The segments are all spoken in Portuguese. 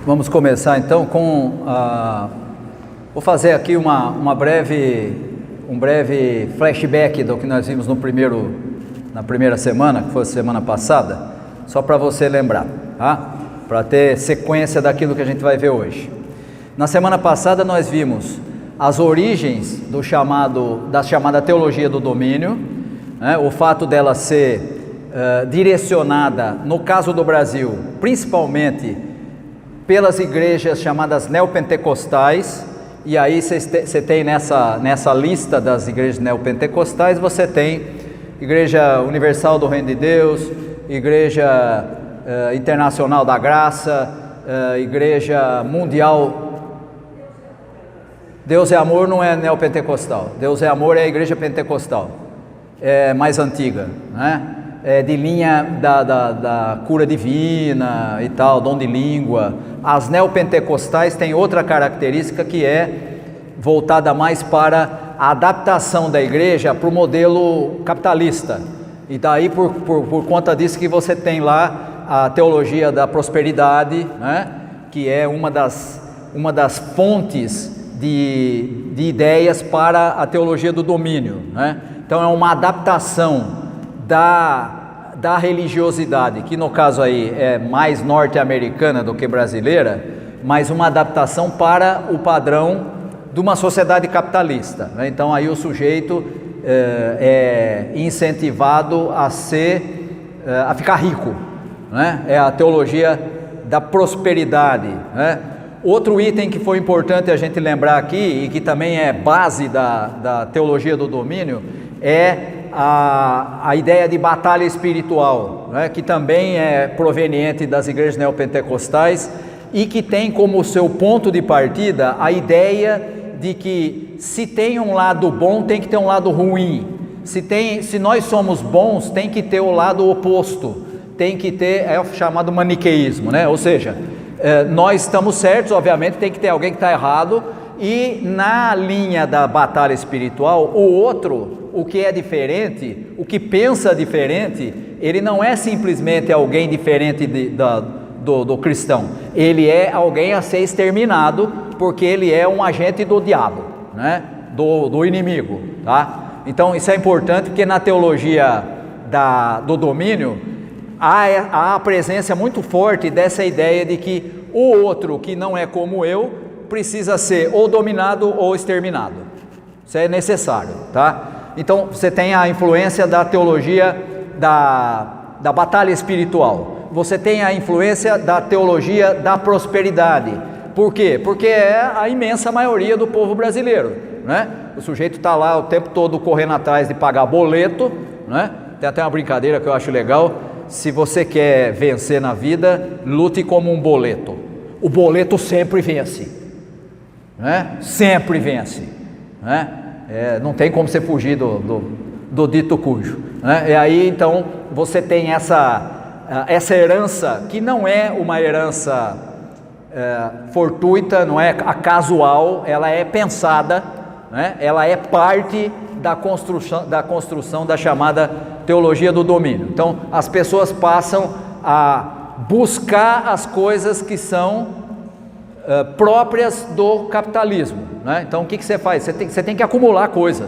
Vamos começar então com vou fazer aqui um breve flashback do que nós vimos na primeira semana, que foi a semana passada, só para você lembrar, tá? Para ter sequência daquilo que a gente vai ver hoje. Na semana passada nós vimos as origens da chamada teologia do domínio, né? O fato dela ser direcionada, no caso do Brasil, principalmente pelas igrejas chamadas neopentecostais. E aí você tem nessa lista das igrejas neopentecostais, você tem Igreja Universal do Reino de Deus, Igreja Internacional da Graça, Igreja Mundial. Deus é Amor não é neopentecostal, Deus é Amor é a igreja pentecostal, é mais antiga, né? É de linha da cura divina e tal, dom de língua. As neopentecostais têm outra característica, que é voltada mais para a adaptação da igreja para o modelo capitalista. E daí por conta disso que você tem lá a teologia da prosperidade, né? Que é uma das fontes de ideias para a teologia do domínio, né? Então é uma adaptação da religiosidade, que no caso aí é mais norte-americana do que brasileira, mas uma adaptação para o padrão de uma sociedade capitalista, né? Então aí o sujeito é incentivado a ficar rico, né? É a teologia da prosperidade, né? Outro item que foi importante a gente lembrar aqui, e que também é base da teologia do domínio, é a ideia de batalha espiritual, né, que também é proveniente das igrejas neopentecostais e que tem como seu ponto de partida a ideia de que se tem um lado bom, tem que ter um lado ruim. Se nós somos bons, tem que ter o lado oposto, tem que ter, é o chamado maniqueísmo, né? Ou seja, nós estamos certos, obviamente tem que ter alguém que está errado, e na linha da batalha espiritual, o outro, o que é diferente, o que pensa diferente, ele não é simplesmente alguém diferente do cristão, ele é alguém a ser exterminado, porque ele é um agente do diabo, né? do inimigo, tá? Então isso é importante, porque na teologia do domínio há a presença muito forte dessa ideia de que o outro que não é como eu precisa ser ou dominado ou exterminado. Isso é necessário, tá? Então você tem a influência da teologia da batalha espiritual, você tem a influência da teologia da prosperidade. Por quê? Porque é a imensa maioria do povo brasileiro, né? O sujeito está lá o tempo todo correndo atrás de pagar boleto, né? Tem até uma brincadeira que eu acho legal: se você quer vencer na vida, lute como um boleto. O boleto sempre vence, né? Sempre vence, né? Não tem como você fugir do dito cujo, né? E aí então você tem essa herança, que não é uma herança fortuita, não é casual, ela é pensada, né? Ela é parte da construção da chamada teologia do domínio. Então as pessoas passam a buscar as coisas que são próprias do capitalismo, né? Então o que você faz? Você tem que acumular coisa,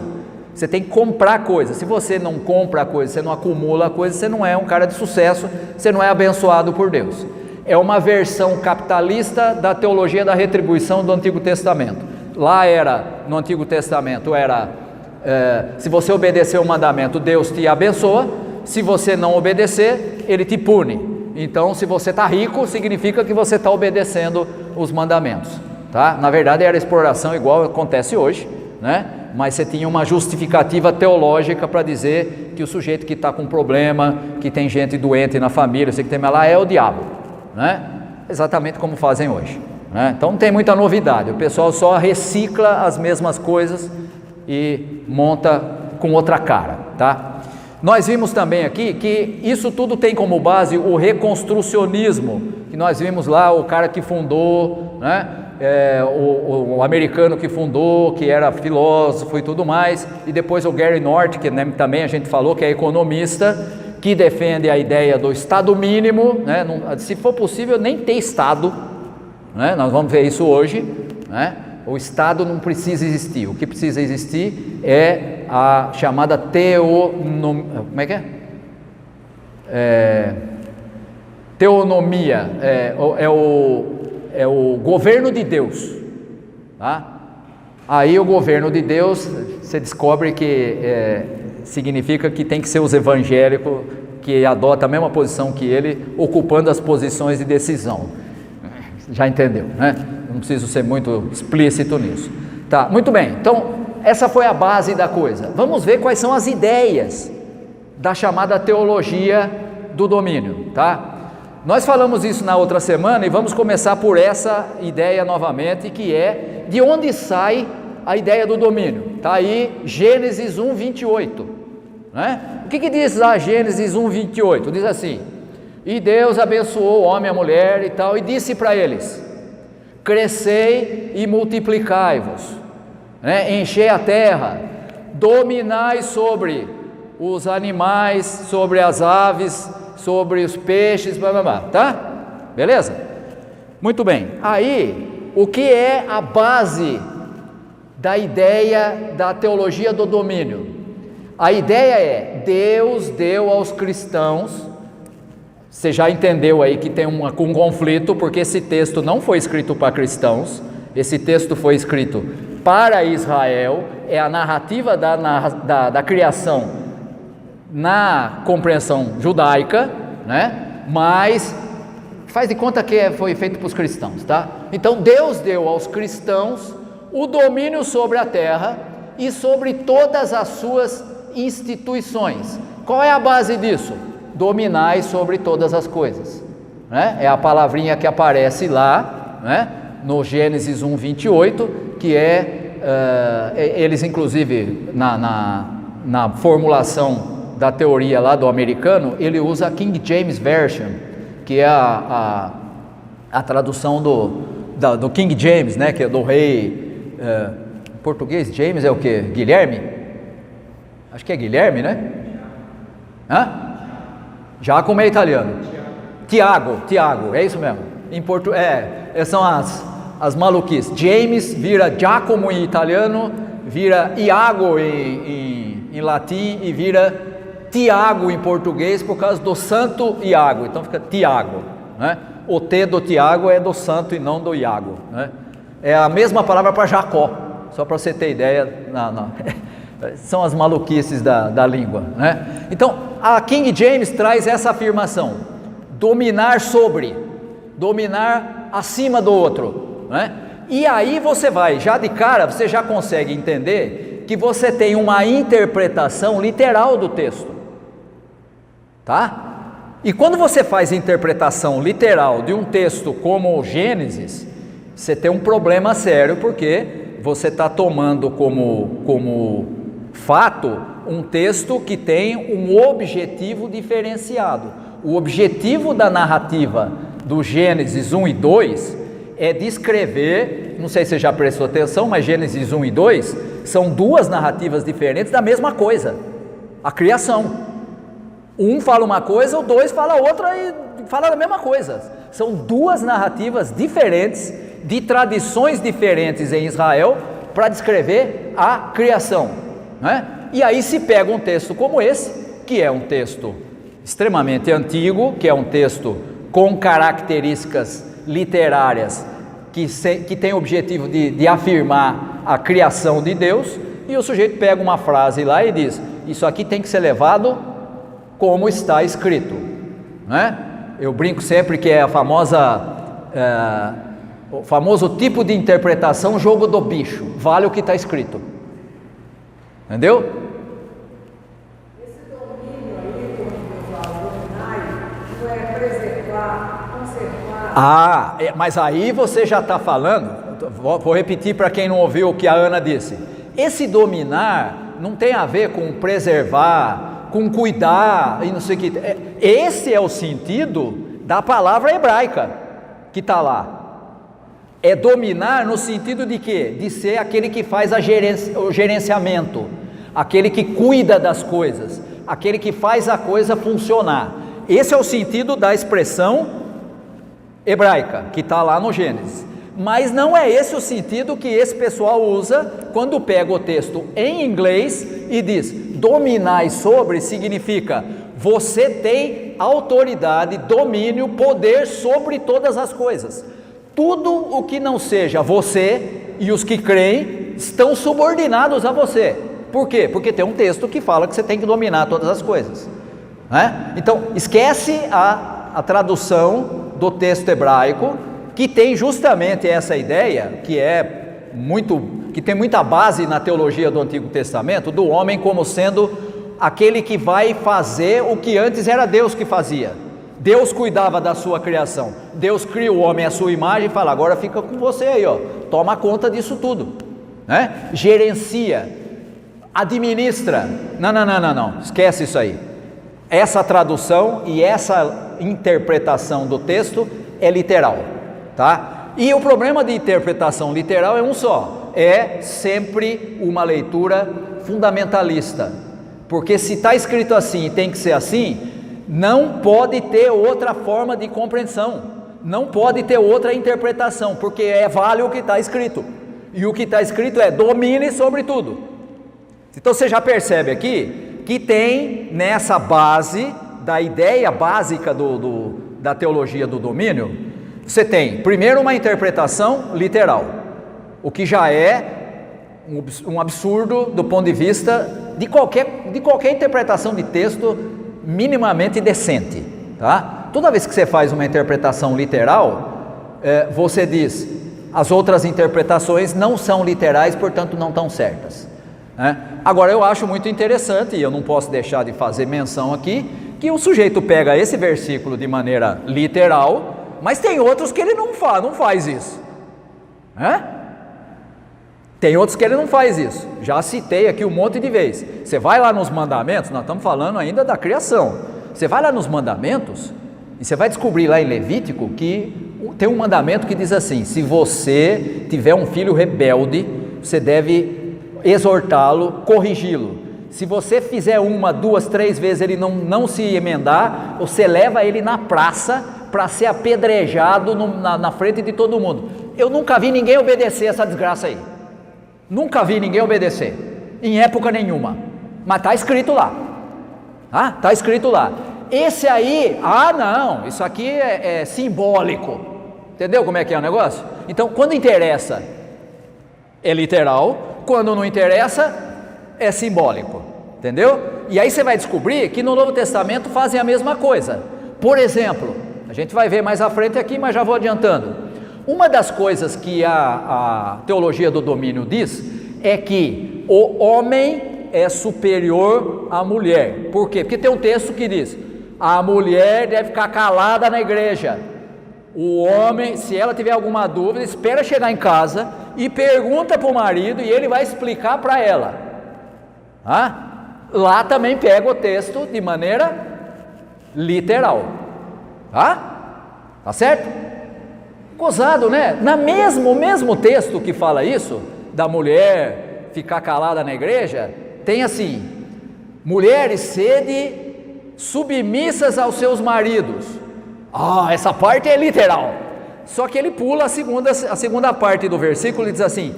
você tem que comprar coisa. Se você não compra coisa, você não acumula coisa, você não é um cara de sucesso, você não é abençoado por Deus. É uma versão capitalista da teologia da retribuição do Antigo Testamento. Lá no Antigo Testamento se você obedecer o mandamento, Deus te abençoa; se você não obedecer, Ele te pune. Então, se você está rico, significa que você está obedecendo os mandamentos, tá? Na verdade era exploração, igual acontece hoje, né? Mas você tinha uma justificativa teológica para dizer que o sujeito que está com problema, que tem gente doente na família, você que tem lá, é o diabo, né? Exatamente como fazem hoje, né? Então não tem muita novidade, o pessoal só recicla as mesmas coisas e monta com outra cara, tá? Nós vimos também aqui que isso tudo tem como base o reconstrucionismo, que nós vimos lá o cara que fundou, né? O americano que fundou, que era filósofo e tudo mais, e depois o Gary North, que também a gente falou que é economista, que defende a ideia do Estado mínimo, né? Se for possível nem ter Estado, né? Nós vamos ver isso hoje, né? O Estado não precisa existir, o que precisa existir é a chamada como é que é? Teonomia, é o governo de Deus, tá? Aí o governo de Deus, você descobre que significa que tem que ser os evangélicos que adotam a mesma posição que ele, ocupando as posições de decisão. Já entendeu, né? Não preciso ser muito explícito nisso. Tá, muito bem, então essa foi a base da coisa. Vamos ver quais são as ideias da chamada teologia do domínio, tá? Nós falamos isso na outra semana e vamos começar por essa ideia novamente, que é de onde sai a ideia do domínio. Está aí Gênesis 1, 28, né? O que diz lá Gênesis 1, 28? Diz assim: e Deus abençoou o homem e a mulher e tal, e disse para eles: crescei e multiplicai-vos, né? Enchei a terra, dominai sobre os animais, sobre as aves, sobre os peixes, blá blá blá, tá? Beleza? Muito bem. Aí, o que é a base da ideia da teologia do domínio? A ideia é: Deus deu aos cristãos. Você já entendeu aí que tem um conflito, porque esse texto não foi escrito para cristãos, esse texto foi escrito para Israel, é a narrativa da criação na compreensão judaica, né? Mas faz de conta que foi feito para os cristãos, tá? Então Deus deu aos cristãos o domínio sobre a terra e sobre todas as suas instituições. Qual é a base disso? Dominai sobre todas as coisas, né? É a palavrinha que aparece lá, né? No Gênesis 1, 28, que eles inclusive na formulação da teoria lá do americano, ele usa a King James Version, que é a tradução do King James, né? Que é do rei, em português James é o que? Guilherme? Acho que é Guilherme, né? Hã? Giacomo é italiano. Tiago, é isso mesmo. Em português, são as maluquices. James vira Giacomo em italiano, vira Iago em latim e vira Tiago em português por causa do santo Iago, então fica Tiago, né? O T do Tiago é do santo e não do Iago, né? É a mesma palavra para Jacó, só para você ter ideia, são as maluquices da língua, né? Então a King James traz essa afirmação: dominar sobre, dominar acima do outro, né? E aí você vai, já de cara, você já consegue entender que você tem uma interpretação literal do texto, tá? E quando você faz interpretação literal de um texto como o Gênesis, você tem um problema sério, porque você está tomando como fato um texto que tem um objetivo diferenciado. O objetivo da narrativa do Gênesis 1 e 2 é descrever, não sei se você já prestou atenção, mas Gênesis 1 e 2 são duas narrativas diferentes da mesma coisa, a criação. Um fala uma coisa, o dois fala outra e fala a mesma coisa. São duas narrativas diferentes, de tradições diferentes em Israel, para descrever a criação, né? E aí se pega um texto como esse, que é um texto extremamente antigo, que é um texto com características literárias que tem o objetivo de afirmar a criação de Deus, e o sujeito pega uma frase lá e diz: isso aqui tem que ser levado como está escrito, né? Eu brinco sempre que é o famoso tipo de interpretação, jogo do bicho, vale o que está escrito, entendeu? Esse domínio aí, como eu falo, dominar, não é preservar, conservar. Mas aí você já está falando, vou repetir para quem não ouviu o que a Ana disse. Esse dominar não tem a ver com preservar, com cuidar e não sei o que. Esse é o sentido da palavra hebraica que está lá. É dominar no sentido de quê? De ser aquele que faz o gerenciamento, aquele que cuida das coisas, aquele que faz a coisa funcionar. Esse é o sentido da expressão hebraica, que está lá no Gênesis. Mas não é esse o sentido que esse pessoal usa quando pega o texto em inglês e diz: dominai sobre, significa você tem autoridade, domínio, poder sobre todas as coisas. Tudo o que não seja você e os que creem estão subordinados a você. Por quê? Porque tem um texto que fala que você tem que dominar todas as coisas, né? Então esquece a tradução do texto hebraico, que tem justamente essa ideia, que tem muita base na teologia do Antigo Testamento, do homem como sendo aquele que vai fazer o que antes era Deus que fazia. Deus cuidava da sua criação, Deus cria o homem à sua imagem e fala: agora fica com você aí, ó, toma conta disso tudo, né? Gerencia, administra. Não, esquece isso aí. Essa tradução e essa interpretação do texto é literal, tá? E o problema de interpretação literal é um só: é sempre uma leitura fundamentalista, porque se está escrito assim e tem que ser assim, não pode ter outra forma de compreensão, não pode ter outra interpretação, porque vale o que está escrito, e o que está escrito é: domine sobre tudo. Então você já percebe aqui que tem nessa base da ideia básica da teologia do domínio, você tem primeiro uma interpretação literal, o que já é um absurdo do ponto de vista de qualquer interpretação de texto minimamente decente, tá? Toda vez que você faz uma interpretação literal, você diz: as outras interpretações não são literais, portanto não estão certas, né? Agora eu acho muito interessante, e eu não posso deixar de fazer menção aqui, que o sujeito pega esse versículo de maneira literal, mas tem outros que ele não faz isso, né? Tem outros que ele não faz isso. Já citei aqui um monte de vezes. Você vai lá nos mandamentos, nós estamos falando ainda da criação. Você vai lá nos mandamentos e você vai descobrir lá em Levítico que tem um mandamento que diz assim: se você tiver um filho rebelde, você deve exortá-lo, corrigi-lo. Se você fizer 1, 2, 3 vezes ele não se emendar, você leva ele na praça para ser apedrejado na frente de todo mundo. Eu nunca vi ninguém obedecer essa desgraça aí. Nunca vi ninguém obedecer, em época nenhuma, mas está escrito lá, está escrito lá. Esse aí, não, isso aqui é simbólico, entendeu como é que é o negócio? Então, quando interessa, é literal, quando não interessa, é simbólico, entendeu? E aí você vai descobrir que no Novo Testamento fazem a mesma coisa. Por exemplo, a gente vai ver mais à frente aqui, mas já vou adiantando. Uma das coisas que a teologia do domínio diz é que o homem é superior à mulher. Por quê? Porque tem um texto que diz: a mulher deve ficar calada na igreja. O homem, se ela tiver alguma dúvida, espera chegar em casa e pergunta para o marido, e ele vai explicar para ela. Lá também pega o texto de maneira literal. Tá certo? Gozado, né? O mesmo texto que fala isso, da mulher ficar calada na igreja, tem assim: mulheres, sede submissas aos seus maridos. Essa parte é literal. Só que ele pula a segunda parte do versículo e diz assim: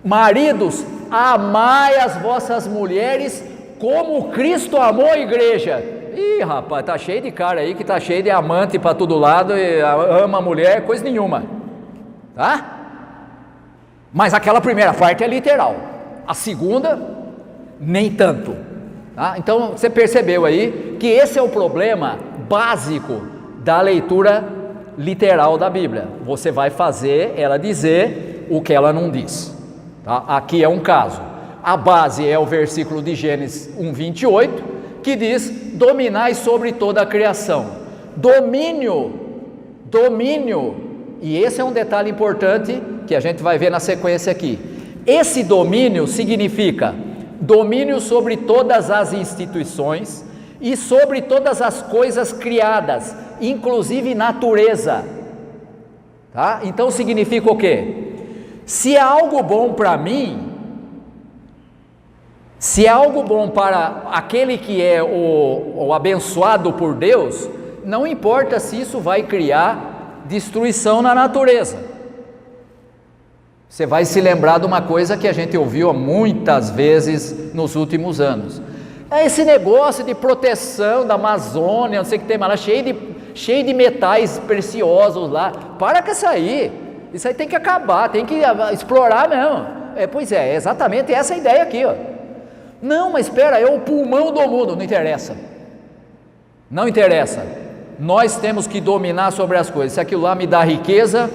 maridos, amai as vossas mulheres como Cristo amou a igreja. Ih, rapaz, tá cheio de cara aí que tá cheio de amante para todo lado e ama a mulher, coisa nenhuma, tá? Mas aquela primeira parte é literal, a segunda nem tanto, tá? Então você percebeu aí que esse é o problema básico da leitura literal da Bíblia. Você vai fazer ela dizer o que ela não diz, tá? Aqui é um caso. A base é o versículo de Gênesis 1:28, que diz: dominai sobre toda a criação. Domínio, e esse é um detalhe importante que a gente vai ver na sequência aqui. Esse domínio significa domínio sobre todas as instituições e sobre todas as coisas criadas, inclusive natureza, tá? Então significa o quê? Se é algo bom para mim, se é algo bom para aquele que é o abençoado por Deus, não importa se isso vai criar destruição na natureza. Você vai se lembrar de uma coisa que a gente ouviu muitas vezes nos últimos anos. É esse negócio de proteção da Amazônia, não sei o que tem mais lá, cheio de metais preciosos lá. Para com isso aí. Isso aí tem que acabar, tem que explorar mesmo. Pois é exatamente essa a ideia aqui, ó. Não, mas espera, é o pulmão do mundo. Não interessa. Não interessa. Nós temos que dominar sobre as coisas. Se aquilo lá me dá riqueza,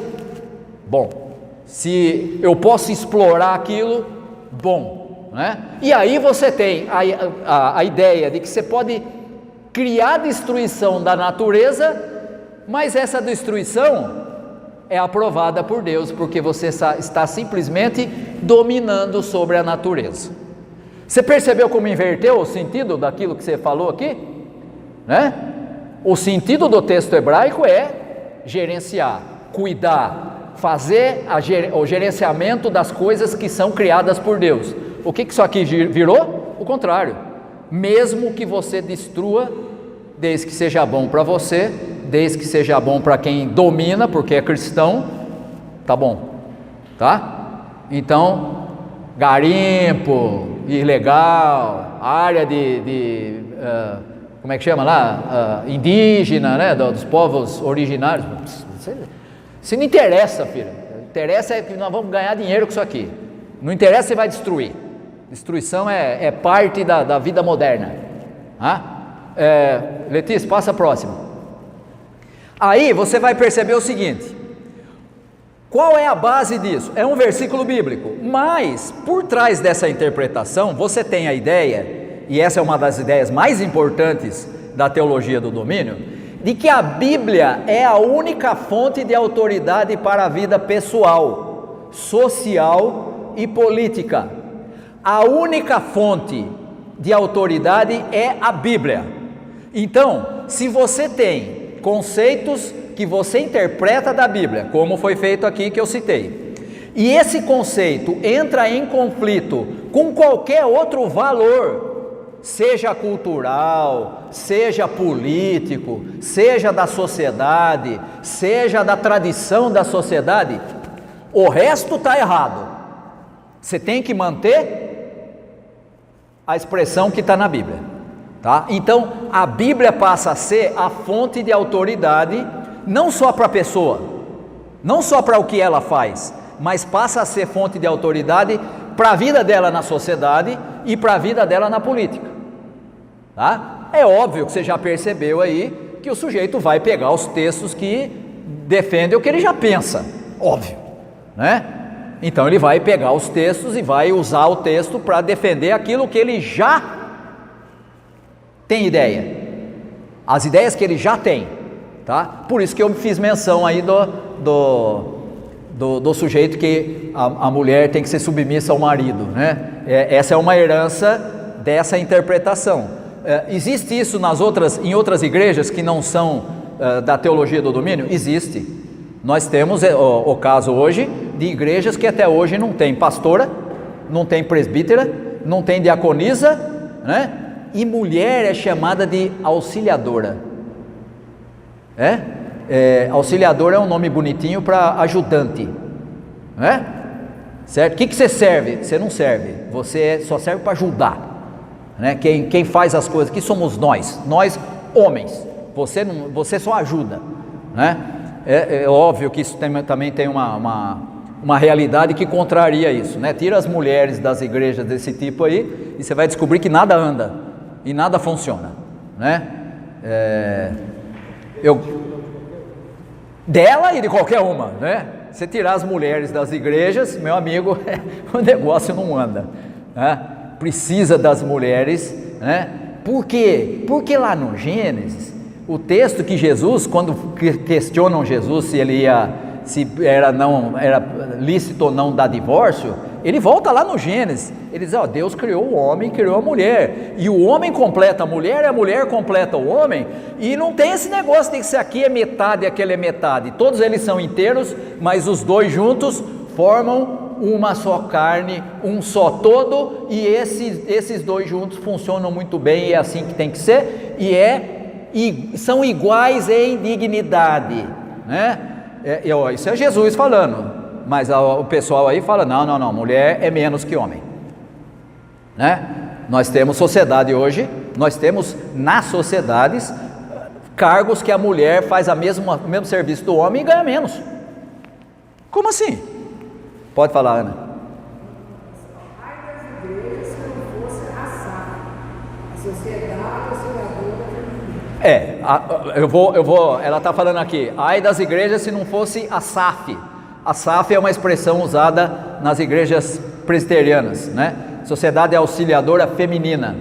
bom. Se eu posso explorar aquilo, bom, né? E aí você tem a ideia de que você pode criar destruição da natureza, mas essa destruição é aprovada por Deus, porque você está simplesmente dominando sobre a natureza. Você percebeu como inverteu o sentido daquilo que você falou aqui? Né? O sentido do texto hebraico é gerenciar, cuidar, fazer o gerenciamento das coisas que são criadas por Deus. O que isso aqui virou? O contrário. Mesmo que você destrua, desde que seja bom para você, desde que seja bom para quem domina, porque é cristão, tá bom, tá? Então, garimpo, ilegal, área como é que chama lá? Indígena, né? Dos povos originários. Isso não interessa, filho. Interessa é que nós vamos ganhar dinheiro com isso aqui. Não interessa se vai destruir. Destruição é parte da vida moderna. Letícia, passa a próxima. Aí você vai perceber o seguinte: qual é a base disso? É um versículo bíblico, mas por trás dessa interpretação você tem a ideia, e essa é uma das ideias mais importantes da teologia do domínio, de que a Bíblia é a única fonte de autoridade para a vida pessoal, social e política. A única fonte de autoridade é a Bíblia. Então, se você tem conceitos que você interpreta da Bíblia, como foi feito aqui que eu citei, e esse conceito entra em conflito com qualquer outro valor, seja cultural, seja político, seja da sociedade, seja da tradição da sociedade, o resto está errado. Você tem que manter a expressão que está na Bíblia, tá? Então a Bíblia passa a ser a fonte de autoridade, não só para a pessoa, não só para o que ela faz, mas passa a ser fonte de autoridade para a vida dela na sociedade e para a vida dela na política. Tá? É óbvio que você já percebeu aí que o sujeito vai pegar os textos que defendem o que ele já pensa, óbvio, né? Então ele vai pegar os textos e vai usar o texto para defender aquilo que ele já tem ideia, as ideias que ele já tem, tá? Por isso que eu fiz menção aí do sujeito que a mulher tem que ser submissa ao marido, né? Essa é uma herança dessa interpretação. Existe isso em outras igrejas que não são da teologia do domínio? Existe. Nós temos o caso hoje de igrejas que até hoje não tem pastora, não tem presbítera, não tem diaconisa, né? E mulher é chamada de auxiliadora. Auxiliadora é um nome bonitinho para ajudante, né? Certo? O que você serve? Você não serve, você só serve para ajudar. Né? Quem faz as coisas aqui somos nós homens, você só ajuda, né? É óbvio que isso também tem uma realidade que contraria isso, né? Tira as mulheres das igrejas desse tipo aí e você vai descobrir que nada anda e nada funciona, né? Dela e de qualquer uma, né? Você tirar as mulheres das igrejas, meu amigo, o negócio não anda, né? Precisa das mulheres, né? Por quê? Porque lá no Gênesis, o texto que Jesus, quando questionam Jesus se era lícito ou não dar divórcio, ele volta lá no Gênesis, ele diz, Deus criou o homem, criou a mulher, e o homem completa a mulher, e a mulher completa o homem, e não tem esse negócio de que se aqui é metade e aquele é metade, todos eles são inteiros, mas os dois juntos formam uma só carne, um só todo, e esses dois juntos funcionam muito bem, e é assim que tem que ser, e são iguais em dignidade, né? Isso é Jesus falando, mas o pessoal aí fala, não, mulher é menos que homem, né? Nós temos sociedade hoje, nós temos nas sociedades cargos que a mulher faz o mesmo serviço do homem e ganha menos. Como assim? Pode falar, Ana. Ai das igrejas se não fosse a SAF, a Sociedade Auxiliadora Feminina. Ela está falando aqui, ai das igrejas se não fosse a SAF. A SAF é uma expressão usada nas igrejas presbiterianas, né? Sociedade Auxiliadora Feminina.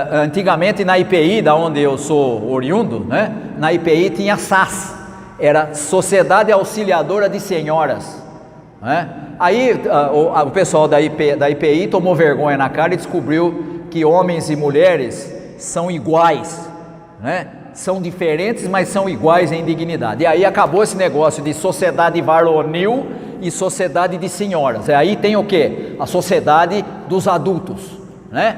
Antigamente na IPI, da onde eu sou oriundo, né? Na IPI tinha SAS, era Sociedade Auxiliadora de Senhoras, né? Aí o pessoal da IPI tomou vergonha na cara e descobriu que homens e mulheres são iguais, né? São diferentes, mas são iguais em dignidade. E aí acabou esse negócio de sociedade varonil e sociedade de senhoras. Aí tem o quê? A sociedade dos adultos, né?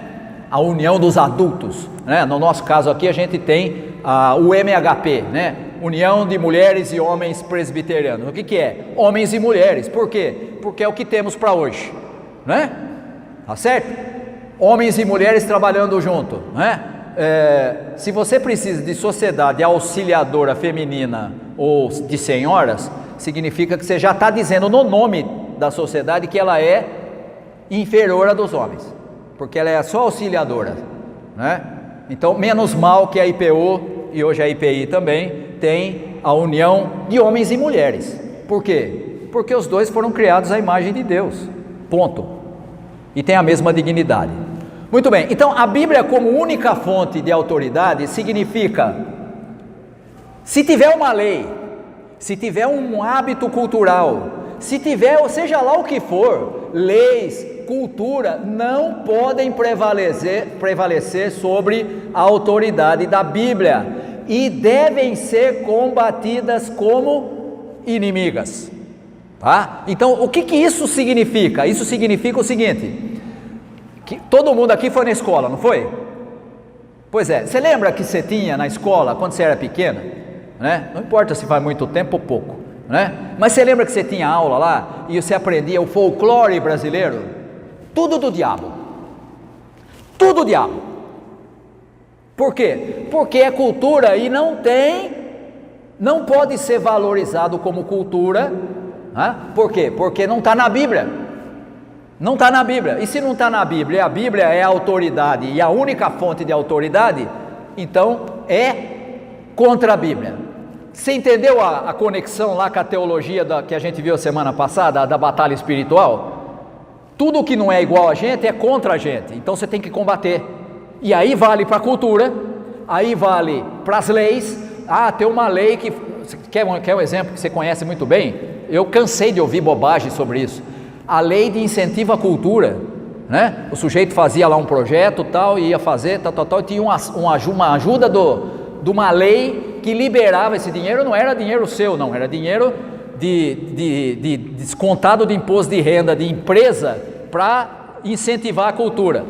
A união dos adultos, né? No nosso caso aqui a gente tem o MHP, né? União de Mulheres e Homens Presbiterianos. O que é? Homens e mulheres. Por quê? Porque é o que temos para hoje, né? Tá certo? Homens e mulheres trabalhando junto, né? Se você precisa de sociedade auxiliadora feminina ou de senhoras, significa que você já está dizendo no nome da sociedade que ela é inferior à dos homens, porque ela é só auxiliadora, né? Então, menos mal que a IPU e hoje a IPI também tem a união de homens e mulheres. Por quê? Porque os dois foram criados à imagem de Deus, ponto, e tem a mesma dignidade. Muito bem, então a Bíblia como única fonte de autoridade significa, se tiver uma lei, se tiver um hábito cultural, se tiver, ou seja lá o que for, leis, cultura, não podem prevalecer sobre a autoridade da Bíblia e devem ser combatidas como inimigas, tá? Então o que isso significa? Isso significa o seguinte, que todo mundo aqui foi na escola, não foi? Pois é, você lembra que você tinha na escola, quando você era pequena, né? Não importa se faz muito tempo ou pouco, né? Mas você lembra que você tinha aula lá, e você aprendia o folclore brasileiro? Tudo do diabo, tudo diabo. Por quê? Porque é cultura e não pode ser valorizado como cultura, né? Por quê? Porque não está na Bíblia. Não está na Bíblia, e se não está na Bíblia, a Bíblia é a autoridade e a única fonte de autoridade, então é contra a Bíblia. Você entendeu a conexão lá com a teologia que a gente viu semana passada, da batalha espiritual? Tudo que não é igual a gente é contra a gente, então você tem que combater. E aí vale para a cultura, aí vale para as leis. Tem uma lei que... Quer um exemplo que você conhece muito bem? Eu cansei de ouvir bobagem sobre isso. A lei de incentivo à cultura, né? O sujeito fazia lá um projeto tal, ia fazer tal, e tinha uma ajuda de uma lei que liberava esse dinheiro. Não era dinheiro seu, não, era dinheiro de descontado de imposto de renda de empresa para incentivar a cultura.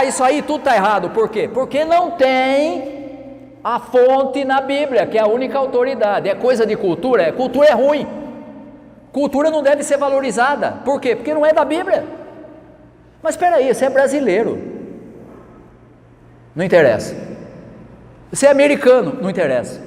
Isso aí tudo está errado, por quê? Porque não tem a fonte na Bíblia, que é a única autoridade. É coisa de cultura, cultura é ruim. Cultura não deve ser valorizada. Por quê? Porque não é da Bíblia. Mas espera aí, você é brasileiro, não interessa. Você é americano, não interessa.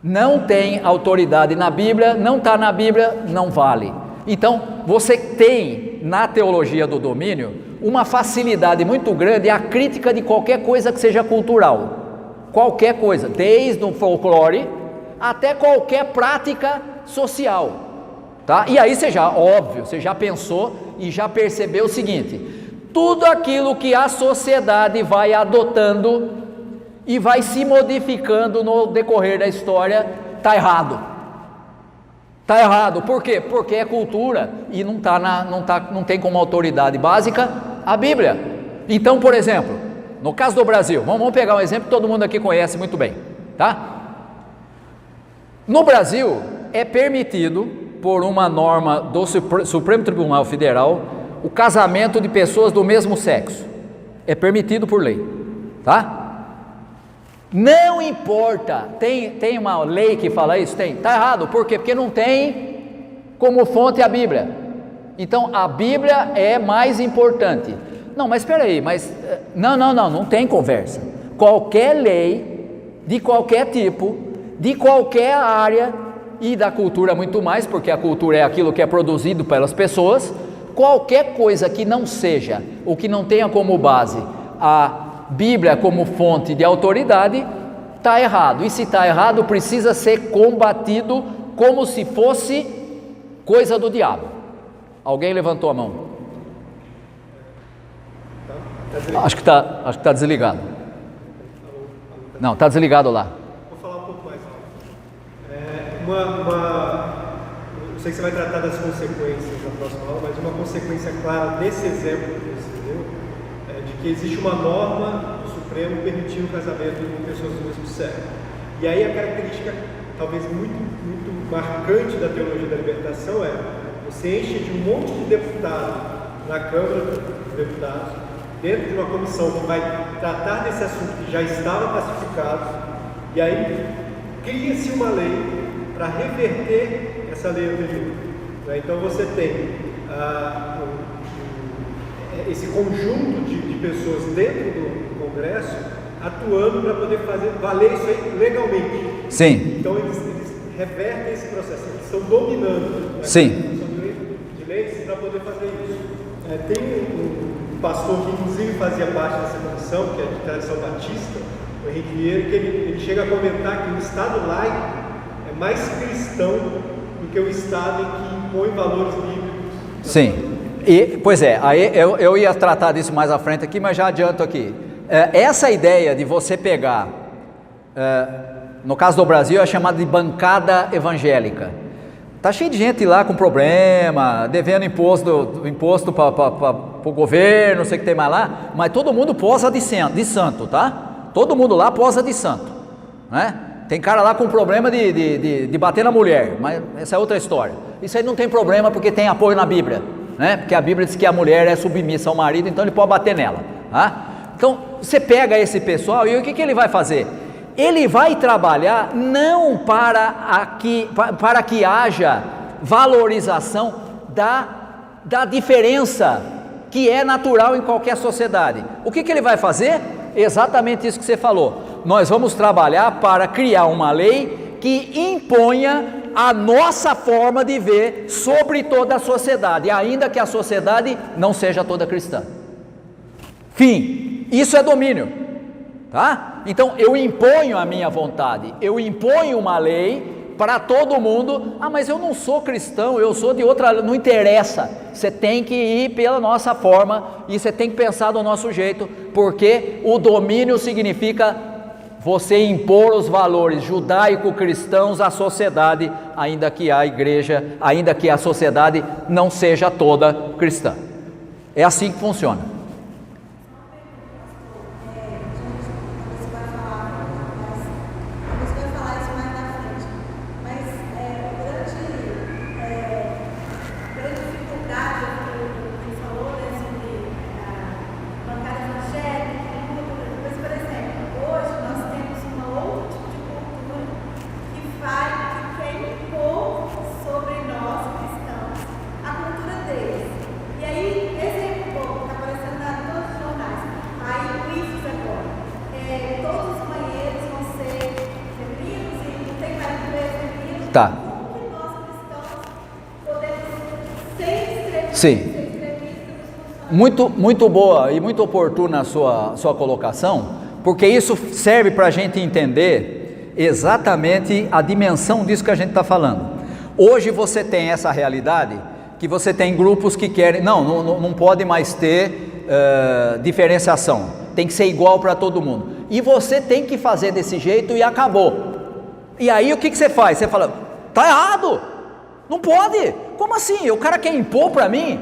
Não tem autoridade na Bíblia, não está na Bíblia, não vale. Então, você tem na teologia do domínio uma facilidade muito grande à crítica de qualquer coisa que seja cultural. Qualquer coisa, desde o folclore até qualquer prática social. Tá? E aí você já pensou e já percebeu o seguinte: tudo aquilo que a sociedade vai adotando e vai se modificando no decorrer da história, está errado. Está errado, por quê? Porque é cultura e não tem como autoridade básica a Bíblia. Então, por exemplo, no caso do Brasil, vamos pegar um exemplo que todo mundo aqui conhece muito bem, tá? No Brasil é permitido, por uma norma do Supremo Tribunal Federal, o casamento de pessoas do mesmo sexo. É permitido por lei, tá? Não importa, tem uma lei que fala isso? Tem, está errado, por quê? Porque não tem como fonte a Bíblia, então a Bíblia é mais importante. Não, mas espera aí, não tem conversa. Qualquer lei, de qualquer tipo, de qualquer área, e da cultura muito mais, porque a cultura é aquilo que é produzido pelas pessoas, qualquer coisa que não seja, ou que não tenha como base a Bíblia como fonte de autoridade, está errado. E se está errado, precisa ser combatido como se fosse coisa do diabo. Alguém levantou a mão? Acho que está desligado. Não, está desligado lá. Vou falar um pouco mais alto. Não sei se você vai tratar das consequências na próxima aula, mas uma consequência clara desse exemplo que você deu é de que existe uma norma do Supremo permitindo o casamento com pessoas do mesmo sexo. E aí a característica talvez muito marcante da teologia da libertação é: você enche de um monte de deputado na Câmara dos Deputados, dentro de uma comissão que vai tratar desse assunto que já estava pacificado, e aí cria-se uma lei para reverter essa lei anterior. Então você tem esse conjunto de pessoas dentro do Congresso atuando para poder fazer valer isso aí legalmente. Sim. Então eles revertem esse processo, eles estão dominando a Sim. de leis para poder fazer isso. Tem um pastor que inclusive fazia parte dessa comissão, que é de tradição batista, o Henrique Vieira, que ele chega a comentar que o Estado laico é mais cristão do que o Estado em que impõe valores bíblicos. Sim, pois é, aí eu ia tratar disso mais à frente aqui, mas já adianto aqui. Essa ideia de você pegar, no caso do Brasil é chamada de bancada evangélica. Está cheio de gente lá com problema, devendo imposto para o governo, não sei o que tem mais lá, mas todo mundo posa de santo, tá? Todo mundo lá posa de santo, né? Tem cara lá com problema de bater na mulher, mas essa é outra história. Isso aí não tem problema porque tem apoio na Bíblia, né? Porque a Bíblia diz que a mulher é submissa ao marido, então ele pode bater nela, tá? Então você pega esse pessoal e o que ele vai fazer? Ele vai trabalhar não para que haja valorização da diferença que é natural em qualquer sociedade. O que ele vai fazer? Exatamente isso que você falou. Nós vamos trabalhar para criar uma lei que imponha a nossa forma de ver sobre toda a sociedade, ainda que a sociedade não seja toda cristã. Fim. Isso é domínio, tá? Então eu imponho a minha vontade, eu imponho uma lei para todo mundo. Mas eu não sou cristão, eu sou de outra, não interessa, você tem que ir pela nossa forma e você tem que pensar do nosso jeito, porque o domínio significa você impor os valores judaico-cristãos à sociedade, ainda que a igreja, ainda que a sociedade não seja toda cristã. É assim que funciona. Tá. Sim. Muito boa e muito oportuna a sua colocação, porque isso serve para a gente entender exatamente a dimensão disso que a gente está falando. Hoje você tem essa realidade, que você tem grupos que querem, não pode mais ter diferenciação, tem que ser igual para todo mundo, e você tem que fazer desse jeito e acabou. E aí o que você faz? Você fala, tá errado, não pode, como assim? O cara quer impor para mim?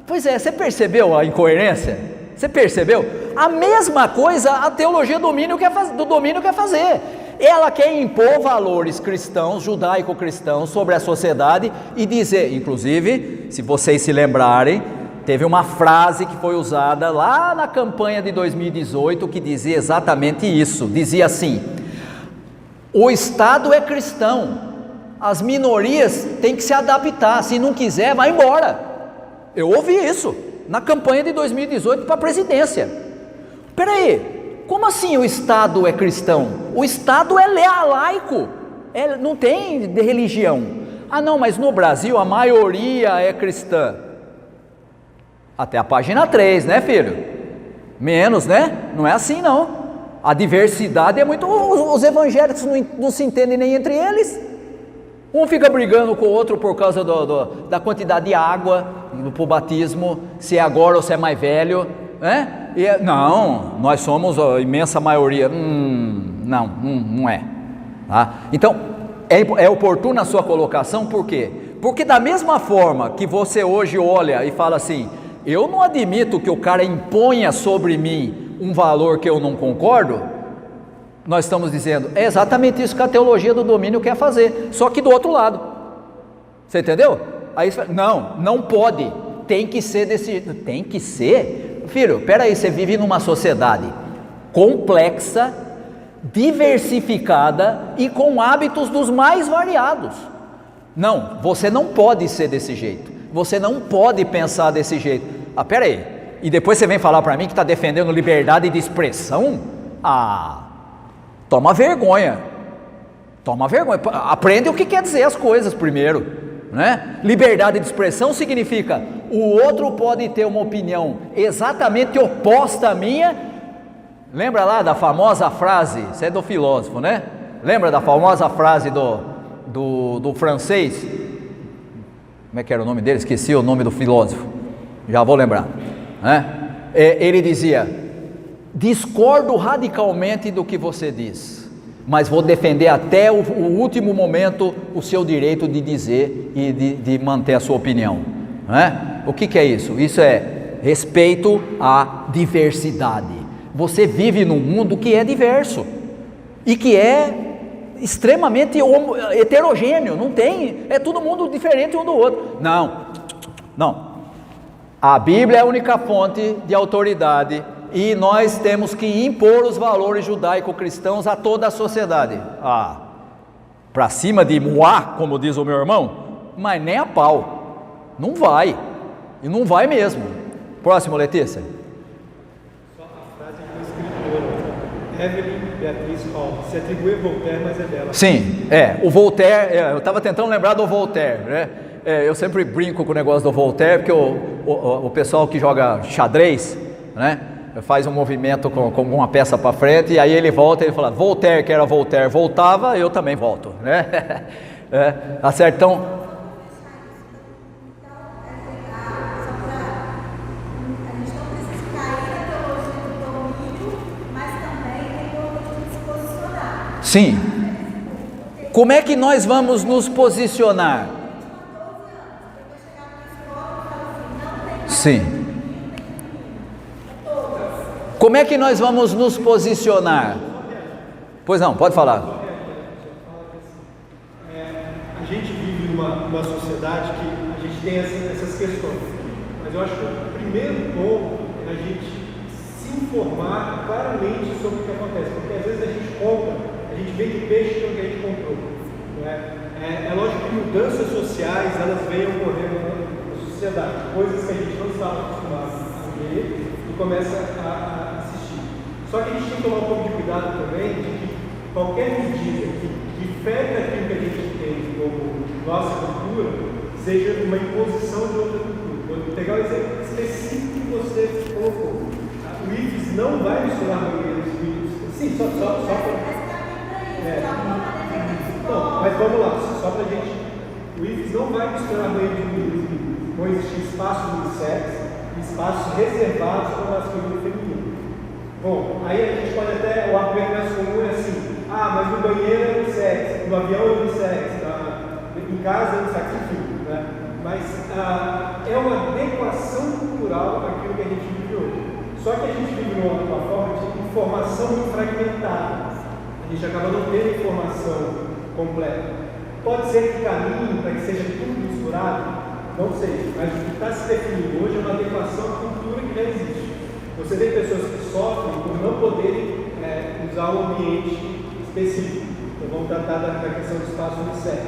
Pois é, você percebeu a incoerência? Você percebeu? A mesma coisa a teologia do domínio quer fazer. Ela quer impor valores cristãos, judaico-cristãos sobre a sociedade e dizer, inclusive, se vocês se lembrarem, Teve uma frase que foi usada lá na campanha de 2018 que dizia exatamente isso. Dizia assim: o Estado é cristão, as minorias têm que se adaptar, se não quiser, vai embora. Eu ouvi isso na campanha de 2018 para a presidência. Espera aí, como assim o Estado é cristão? O Estado é laico, não tem de religião. Ah não, mas no Brasil a maioria é cristã. Até a página 3, né, filho? Menos, né? Não é assim não. A diversidade é muito... Os evangélicos não se entendem nem entre eles. Um fica brigando com o outro por causa da quantidade de água para o batismo, se é agora ou se é mais velho, né? Não, nós somos a imensa maioria. Não é. Tá? Então, é oportuna a sua colocação, por quê? Porque da mesma forma que você hoje olha e fala assim: eu não admito que o cara imponha sobre mim um valor que eu não concordo, nós estamos dizendo, é exatamente isso que a teologia do domínio quer fazer, só que do outro lado. Você entendeu? Aí você fala, não pode, tem que ser tem que ser? Filho, peraí, você vive numa sociedade complexa, diversificada e com hábitos dos mais variados. Não, você não pode ser desse jeito. Você não pode pensar desse jeito. Ah, peraí, e depois você vem falar para mim que está defendendo liberdade de expressão? Toma vergonha, aprende o que quer dizer as coisas primeiro, né? Liberdade de expressão significa, o outro pode ter uma opinião exatamente oposta à minha. Lembra lá da famosa frase, isso é do filósofo, né? Lembra da famosa frase do francês? Como é que era o nome dele? Esqueci o nome do filósofo, já vou lembrar, né? Ele dizia: discordo radicalmente do que você diz, mas vou defender até o último momento o seu direito de dizer e de manter a sua opinião, né? O que é isso? Isso é respeito à diversidade. Você vive num mundo que é diverso e que é extremamente heterogêneo, não tem, é todo mundo diferente um do outro. Não, a Bíblia é a única fonte de autoridade e nós temos que impor os valores judaico-cristãos a toda a sociedade. Para cima de Moá, como diz o meu irmão, mas nem a pau, não vai, e não vai mesmo. Próximo, Letícia. Só a frase do escritor, Evelyn Beatriz Hall, se atribui a Voltaire, mas é dela. Sim, o Voltaire, eu estava tentando lembrar do Voltaire, né? Eu sempre brinco com o negócio do Voltaire, porque o pessoal que joga xadrez, né, faz um movimento com uma peça para frente, e aí ele volta e ele fala, Voltaire, que era Voltaire, voltava, eu também volto, né? Tá certo? Então, sim, como é que nós vamos nos posicionar? Sim, como é que nós vamos nos posicionar? Pois não, pode falar. A gente vive numa sociedade que a gente tem essas questões, mas eu acho que o primeiro ponto é a gente se informar claramente sobre o que acontece, porque às vezes a gente vende peixe pelo que a gente comprou, não é? É lógico que mudanças sociais, elas vêm ocorrendo na sociedade, coisas que a gente não estava acostumado a ver e começa a assistir. Só que a gente tem que tomar um pouco de cuidado também de que qualquer medida que fere aquilo que a gente tem como nossa cultura, seja uma imposição de outra cultura. Vou pegar um exemplo específico que você colocou. O IFES não vai misturar a maioria dos livros. Sim, só para... mas vamos lá, só para a gente. O IFES não vai misturar a maioria dos livros. Vão existir espaços unissex e espaços reservados para o masculino e feminino. Bom, aí a gente pode até, o argumento mais comum é assim, mas no banheiro é unissex, no avião é unissex, em casa é unissex, enfim, né? Mas é uma adequação cultural àquilo que a gente vive hoje. Só que a gente vive numa forma de informação muito fragmentada. A gente acaba não tendo informação completa. Pode ser que caminhe para que seja tudo misturado. Não sei, mas o que está se definindo hoje é uma adequação à cultura que já existe. Você tem pessoas que sofrem por não poderem usar um ambiente específico. Então vamos tratar da questão do espaço unissex.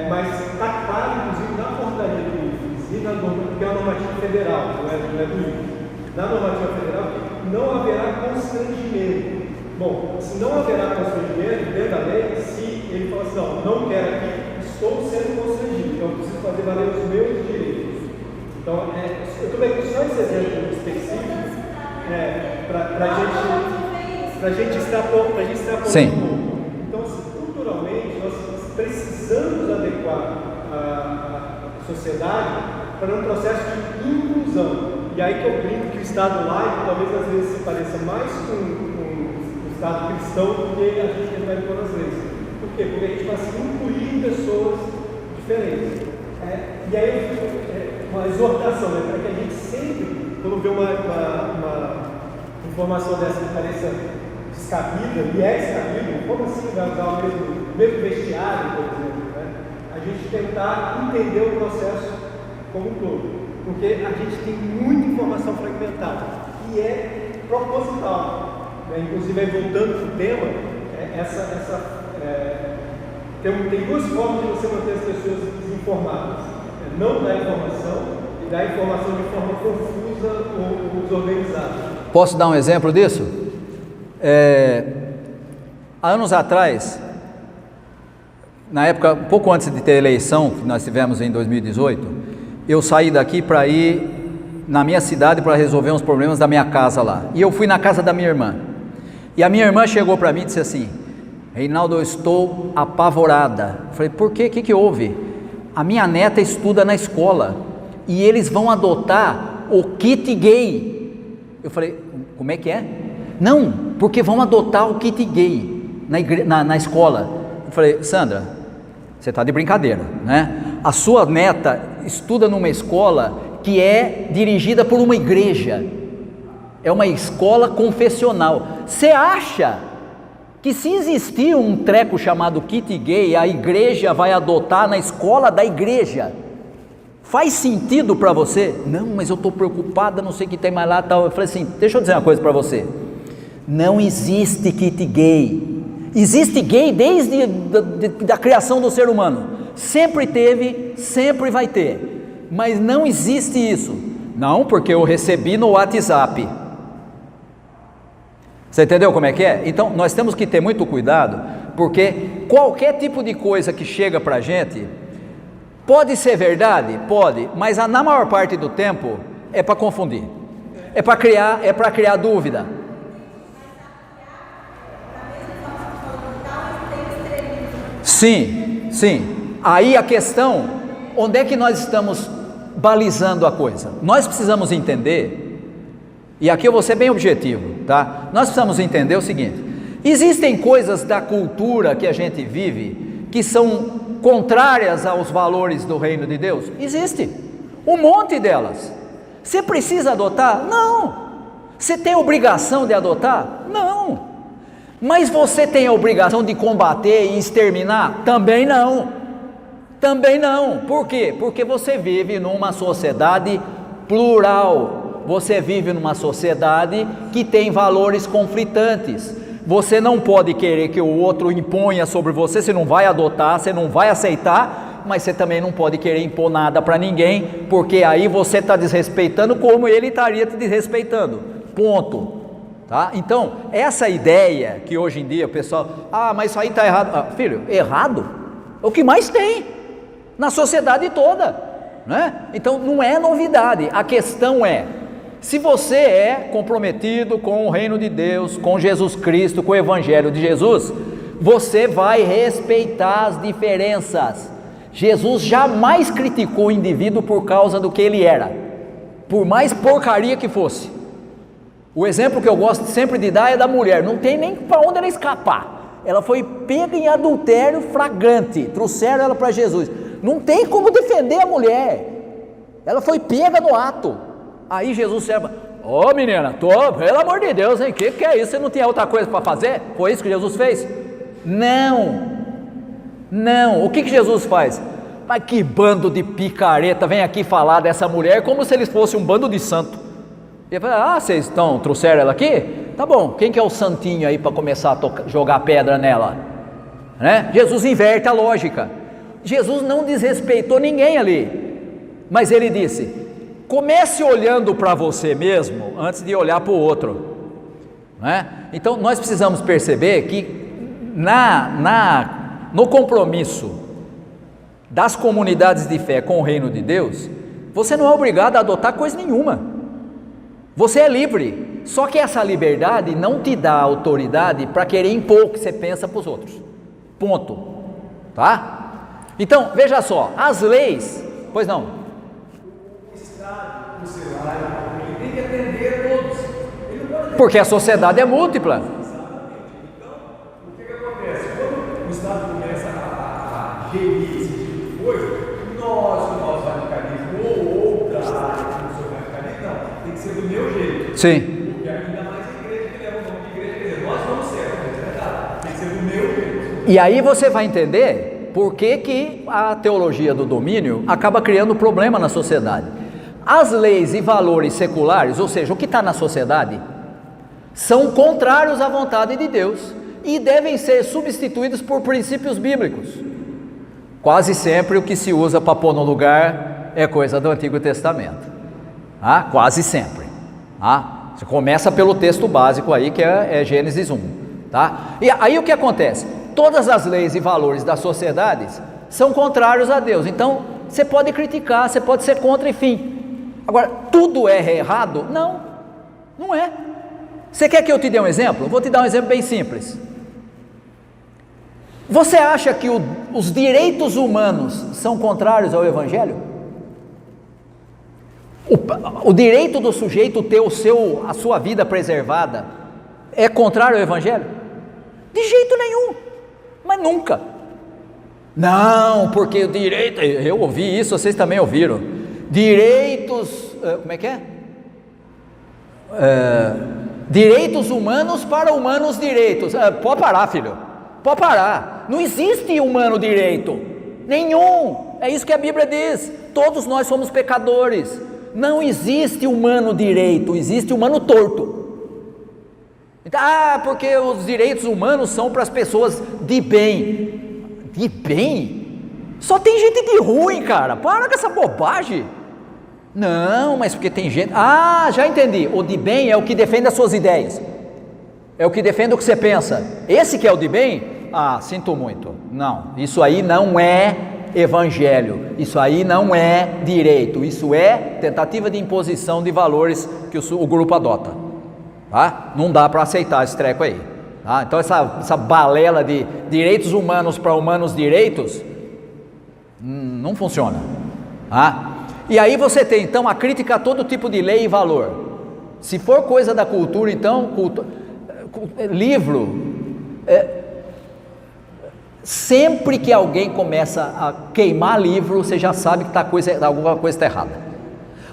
Mas está claro, inclusive, na portaria do IFES e na norma, que é a normativa federal, não é do IFES, na normativa federal, que não haverá constrangimento. Bom, se não haverá constrangimento dentro da lei, se ele fala assim, não quero aqui, estou sendo constrangido, então eu preciso fazer valer os meus direitos. Então, eu estou vendo só esse exemplo específico para a gente estar Sim. Então, culturalmente, nós precisamos adequar a sociedade para um processo de inclusão. E aí que eu brinco que o Estado laico talvez às vezes se pareça mais com o Estado cristão do que a gente vai impor as leis. Por quê? Porque a gente vai se incluir pessoas diferentes. E aí uma exortação, para que a gente sempre, quando vê uma informação dessa que pareça descabida, e é descabida, como assim vai usar o mesmo vestiário, por exemplo, a gente tentar entender o processo como um todo. Porque a gente tem muita informação fragmentada e é proposital. Inclusive, aí, voltando para o tema, tem duas formas de você manter as pessoas desinformadas: não dar informação e dar informação de forma confusa ou desorganizada. Posso dar um exemplo disso? Há anos atrás, na época, um pouco antes de ter a eleição que nós tivemos em 2018, eu saí daqui para ir na minha cidade para resolver uns problemas da minha casa lá. E eu fui na casa da minha irmã. E a minha irmã chegou para mim e disse assim: Reinaldo, eu estou apavorada. Eu falei: por quê? O que houve? A minha neta estuda na escola e eles vão adotar o kit gay. Eu falei: como é que é? Não, porque vão adotar o kit gay na escola. Eu falei: Sandra, você está de brincadeira, né? A sua neta estuda numa escola que é dirigida por uma igreja, é uma escola confessional. Você acha que se existir um treco chamado kit gay, a igreja vai adotar na escola da igreja? Faz sentido para você? Não, mas eu estou preocupada, não sei o que tem mais lá, tal. Eu falei assim: deixa eu dizer uma coisa para você, não existe kit gay. Existe gay desde a criação do ser humano, sempre teve, sempre vai ter, mas não existe isso. Não, porque eu recebi no WhatsApp. Você entendeu como é que é? Então nós temos que ter muito cuidado, porque qualquer tipo de coisa que chega para a gente, pode ser verdade? Pode, mas na maior parte do tempo é para confundir, é para criar dúvida. Sim. Aí a questão, onde é que nós estamos balizando a coisa? Nós precisamos entender, e aqui eu vou ser bem objetivo, tá? Nós precisamos entender o seguinte: existem coisas da cultura que a gente vive que são contrárias aos valores do reino de Deus? Existe, um monte delas. Você precisa adotar? Não. Você tem obrigação de adotar? Não. Mas você tem a obrigação de combater e exterminar? Também não. Por quê? Porque você vive numa sociedade plural, você vive numa sociedade que tem valores conflitantes. Você não pode querer que o outro imponha sobre você, você não vai adotar, você não vai aceitar, mas você também não pode querer impor nada para ninguém, porque aí você está desrespeitando como ele estaria te desrespeitando, ponto. Tá? Então, essa ideia que hoje em dia o pessoal, mas isso aí está errado. Filho, errado? É o que mais tem na sociedade toda, né? Então não é novidade. A questão é, se você é comprometido com o reino de Deus, com Jesus Cristo, com o evangelho de Jesus, você vai respeitar as diferenças. Jesus jamais criticou o indivíduo por causa do que ele era, por mais porcaria que fosse. O exemplo que eu gosto sempre de dar é da mulher, não tem nem para onde ela escapar. Ela foi pega em adultério flagrante, trouxeram ela para Jesus. Não tem como defender a mulher, ela foi pega no ato. Aí Jesus serve: menina, pelo amor de Deus, hein? Que é isso? Você não tinha outra coisa para fazer? Foi isso que Jesus fez? Não. O que Jesus faz? Mas que bando de picareta vem aqui falar dessa mulher como se eles fossem um bando de santo. E ele fala, vocês trouxeram ela aqui? Tá bom, quem que é o santinho aí para começar a jogar pedra nela? Né? Jesus inverte a lógica. Jesus não desrespeitou ninguém ali, mas ele disse, comece olhando para você mesmo antes de olhar para o outro. Né? Então nós precisamos perceber que no compromisso das comunidades de fé com o reino de Deus, você não é obrigado a adotar coisa nenhuma, você é livre, só que essa liberdade não te dá autoridade para querer impor o que você pensa para os outros, ponto, tá? Então, veja só, as leis, pois não? O Estado, o celular, ele tem que atender todos, ele não pode... Porque a sociedade é múltipla. Então, o que acontece? Quando o Estado começa a gerir esse tipo de coisa, nós, o nosso radicalismo, ou outra área do seu radicalismo, não, tem que ser do meu jeito. Sim. Porque ainda mais a igreja que leva o nome de igreja, quer dizer, nós vamos ser, tem que ser do meu jeito. E aí você vai entender por que que a teologia do domínio acaba criando problema na sociedade. As leis e valores seculares, ou seja, o que está na sociedade, são contrários à vontade de Deus e devem ser substituídos por princípios bíblicos. Quase sempre o que se usa para pôr no lugar é coisa do Antigo Testamento. Quase sempre. Você começa pelo texto básico aí, que é Gênesis 1. Tá? E aí o que acontece? Todas as leis e valores das sociedades são contrários a Deus. Então, você pode criticar, você pode ser contra, enfim. Agora, tudo é errado? Não, não é. Você quer que eu te dê um exemplo? Vou te dar um exemplo bem simples. Você acha que os direitos humanos são contrários ao Evangelho? O direito do sujeito ter a sua vida preservada é contrário ao Evangelho? De jeito nenhum, mas nunca. Não, porque o direito, eu ouvi isso, vocês também ouviram. Direitos, como é que é? Direitos humanos para humanos direitos. Pode parar, filho, pode parar. Não existe humano direito nenhum. É isso que a Bíblia diz. Todos nós somos pecadores. Não existe humano direito, existe humano torto. Então, porque os direitos humanos são para as pessoas de bem. De bem? Só tem gente de ruim, cara. Para com essa bobagem. Não, mas porque tem gente... já entendi. O de bem é o que defende as suas ideias. É o que defende o que você pensa. Esse que é o de bem? Sinto muito. Não, isso aí não é Evangelho. Isso aí não é direito. Isso é tentativa de imposição de valores que o grupo adota. Tá? Não dá para aceitar esse treco aí. Tá? Então essa balela de direitos humanos para humanos direitos não funciona. Tá? E aí você tem então a crítica a todo tipo de lei e valor. Se for coisa da cultura, então livro, sempre que alguém começa a queimar livro, você já sabe que alguma coisa está errada.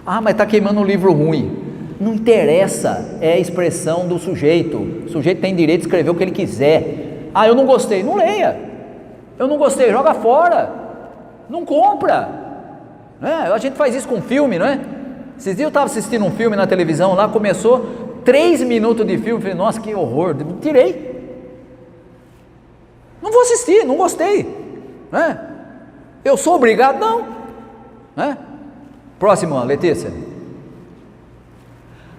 Mas está queimando um livro ruim. Não interessa, é a expressão do sujeito. O sujeito tem direito de escrever o que ele quiser. Eu não gostei, não leia. Eu não gostei, joga fora. Não compra. A gente faz isso com filme, não é? Esses dias eu estava assistindo um filme na televisão lá, começou 3 minutos de filme, falei, nossa, que horror, tirei. Não vou assistir, não gostei. Eu sou obrigado? Não. Próximo, Letícia.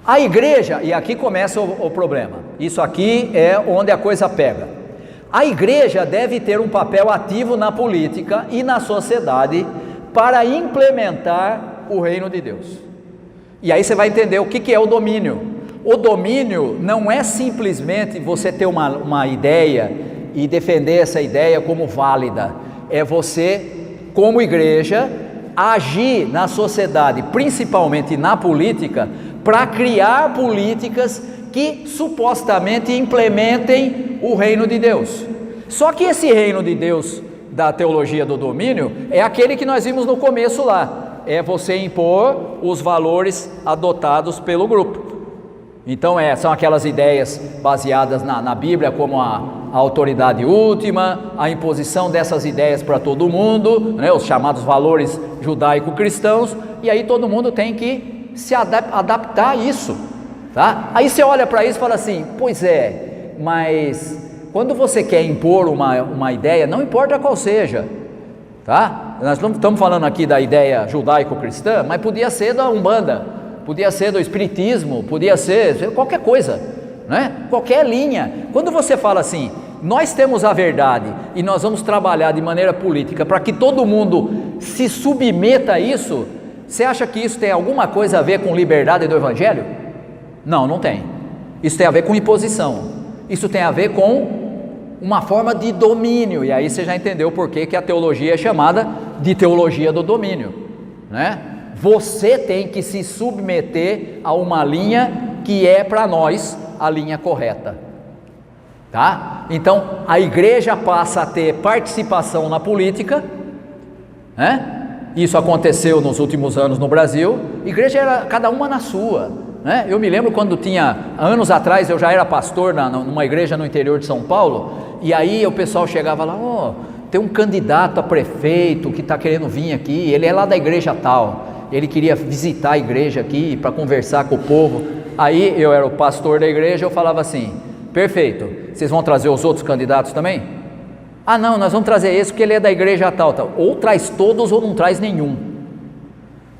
A igreja, e aqui começa o problema, isso aqui é onde a coisa pega. A igreja deve ter um papel ativo na política e na sociedade para implementar o reino de Deus. E aí você vai entender o que é o domínio. O domínio não é simplesmente você ter uma ideia e defender essa ideia como válida. É você, como igreja, agir na sociedade, principalmente na política, para criar políticas que supostamente implementem o reino de Deus. Só que esse reino de Deus da teologia do domínio é aquele que nós vimos no começo lá, é você impor os valores adotados pelo grupo. Então são aquelas ideias baseadas na Bíblia, como a a autoridade última, a imposição dessas ideias para todo mundo, né, os chamados valores judaico-cristãos, e aí todo mundo tem que se adaptar a isso, tá? Aí você olha para isso e fala assim, pois é, mas quando você quer impor uma ideia, não importa qual seja, tá? Nós não estamos falando aqui da ideia judaico-cristã, mas podia ser da Umbanda, podia ser do Espiritismo, podia ser qualquer coisa, né? Qualquer linha. Quando você fala assim, nós temos a verdade e nós vamos trabalhar de maneira política para que todo mundo se submeta a isso, você acha que isso tem alguma coisa a ver com liberdade do Evangelho? Não, não tem. Isso tem a ver com imposição, isso tem a ver com uma forma de domínio, e aí você já entendeu por que a teologia é chamada de teologia do domínio, né? Você tem que se submeter a uma linha que é para nós a linha correta, tá? Então a igreja passa a ter participação na política, né? Isso aconteceu nos últimos anos no Brasil. Igreja era cada uma na sua, né? Eu me lembro quando tinha, anos atrás, eu já era pastor numa igreja no interior de São Paulo, e aí o pessoal chegava lá, tem um candidato a prefeito que está querendo vir aqui, ele é lá da igreja tal, ele queria visitar a igreja aqui para conversar com o povo. Aí eu era o pastor da igreja, eu falava assim, perfeito, vocês vão trazer os outros candidatos também? Ah não, nós vamos trazer esse porque ele é da igreja tal, ou traz todos ou não traz nenhum,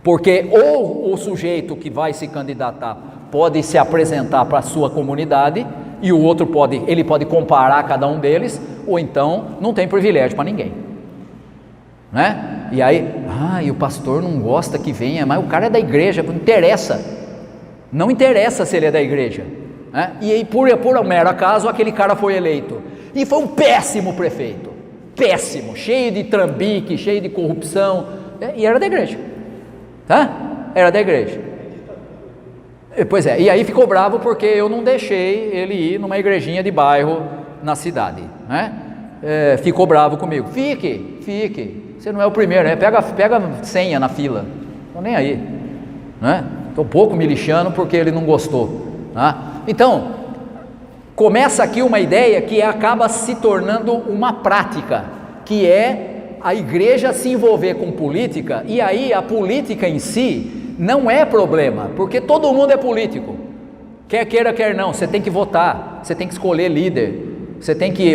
porque ou o sujeito que vai se candidatar pode se apresentar para a sua comunidade, e o outro ele pode comparar cada um deles, ou então não tem privilégio para ninguém, né? E aí, e o pastor não gosta que venha, mas o cara é da igreja, não interessa se ele é da igreja, né? E aí por um mero acaso aquele cara foi eleito, e foi um péssimo prefeito, péssimo, cheio de trambique, cheio de corrupção, e era da igreja, tá? Era da igreja. Pois é, e aí ficou bravo porque eu não deixei ele ir numa igrejinha de bairro na cidade, né? Ficou bravo comigo. Fique, você não é o primeiro, né? Pega senha na fila, tô nem aí, né? Tô um pouco me lixando porque ele não gostou, né? Então, começa aqui uma ideia que acaba se tornando uma prática, que é a igreja se envolver com política, e aí a política em si não é problema, porque todo mundo é político, quer queira, quer não, você tem que votar, você tem que escolher líder, você tem que,